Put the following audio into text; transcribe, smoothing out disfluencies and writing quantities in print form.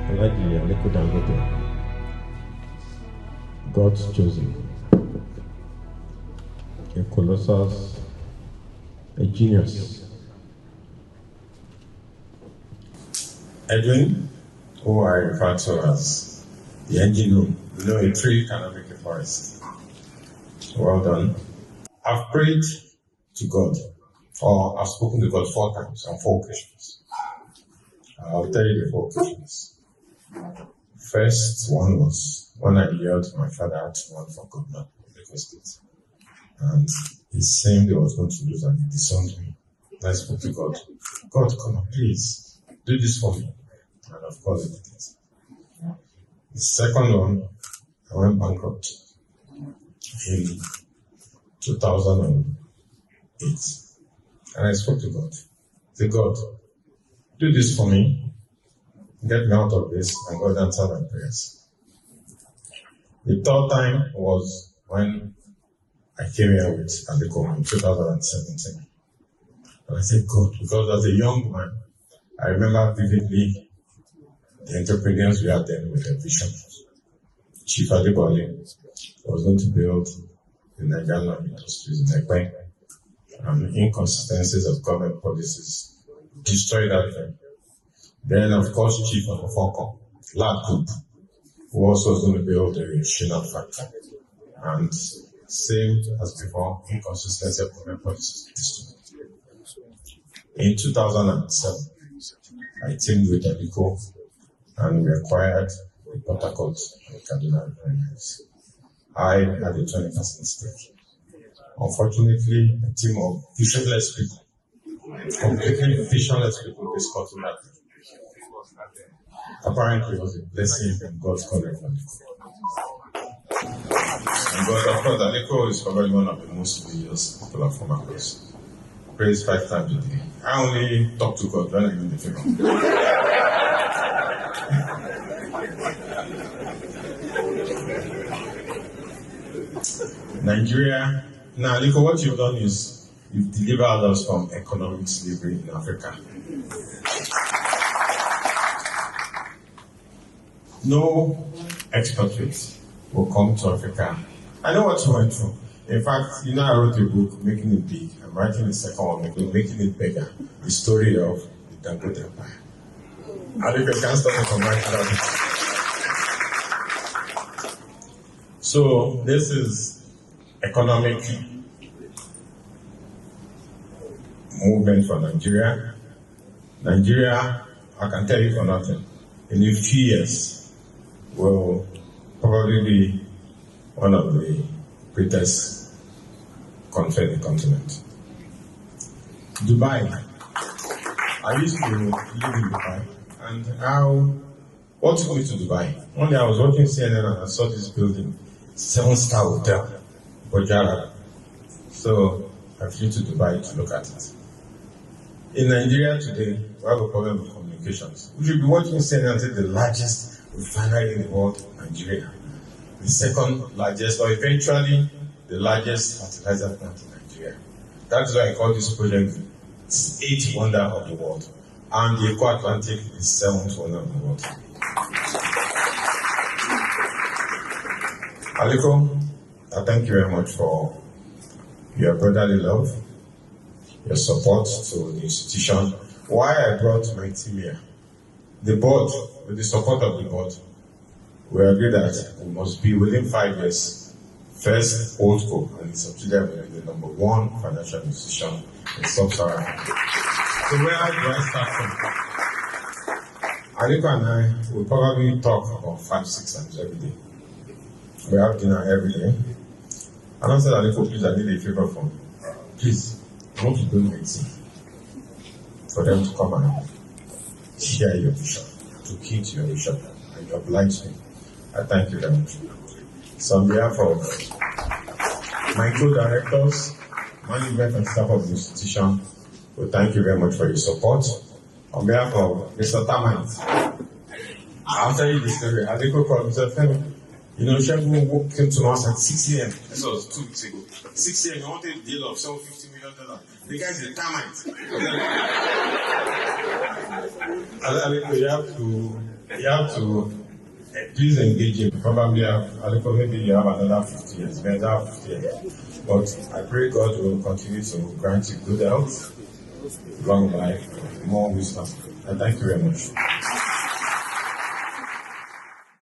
Alhaji Aliko Dangote, God's chosen, a colossus, a genius. Edwin, who I refer to as the engine room, a tree cannot make a forest. Well done. I've prayed to God, or I've spoken to God 4 times on 4 occasions. I'll tell you the 4 occasions. First one was when I yelled to my father out to run for governor of Lagos State. And he seemed he was going to lose and he disowned me. And I spoke to God. God, come on, please, do this for me. And of course he did it. The second one, I went bankrupt in 2008. And I spoke to God. I said, God, do this for me. Get me out of this, and God answered my prayers. The third time was when I came here with Aliko in 2017. And I said, God, because as a young man, I remember vividly the entrepreneurs we had then with a vision. Chief Adebole was going to build the Nigerian industries in Ekpe, and inconsistencies of government policies destroyed that. Then, of course, Chief Okofoko, Lad Group, who also was going to build a Shina factory. And same as before, inconsistency of government policies destroyed. In 2007, I teamed with Aliko and we acquired the Port Harcourt and Kaduna refineries. I had a 20% stake. Unfortunately, a team of visionless people, completely visionless people, discussed that. Apparently, it was a blessing from God's calling for Aliko. And God, of course, Aliko is probably one of the most religious people of Fomakos. Prays 5 times a day. I only talk to God when I'm in the favor. Nigeria. Now, Aliko, what you've done is you've delivered us from economic slavery in Africa. No expatriates will come to Africa. I know what you went through. In fact, I wrote a book, Making It Big. I'm writing the second one, Making It Bigger, the story of the Dangote Empire. And if you can't stop me from writing that. So, this is economic movement for Nigeria. Nigeria, I can tell you for nothing, in a few years, will probably be one of the greatest countries in the continent. Dubai. I used to live in Dubai, and what took me to Dubai? One day I was watching CNN and I saw this building, 7-star hotel, Bojara. So I flew to Dubai to look at it. In Nigeria today, we have a problem with communications. We should be watching CNN and say the largest refinery in the world, Nigeria. The second largest, or eventually the largest fertilizer plant in Nigeria. That's why I call this project the 8th wonder of the world. And the Eco-Atlantic is the 7th wonder of the world. Aliko, I thank you very much for your brotherly love, your support to the institution. Why I brought my team here. The board, with the support of the board, we agreed that we must be within 5 years, first Holdco and the subsidiary will be the number 1 financial institution in Sub-Saharan Africa. So where do I start from? Aliko and I will probably talk about 5-6 times every day. We have dinner every day. And I said, Aliko, please, I need a favor from you. Please, I want to bring my team for them to come and share your vision, to key to your vision, and you oblige me. I thank you very much. So on behalf of my co-directors, management and staff of the institution, we thank you very much for your support. On behalf of Mr. Tamant, I'll tell you this story. Aliko called Mr. Femi. Shegun came to us at 6 a.m. This was 2 weeks ago. 6 a.m. He wanted a deal of $750 million. The guy's a termite. Aliko, you have to You have to please engage him. Probably Aliko, maybe you have another 50 years, another 50 years. But I pray God will continue to grant you good health, long life, more wisdom. And thank you very much.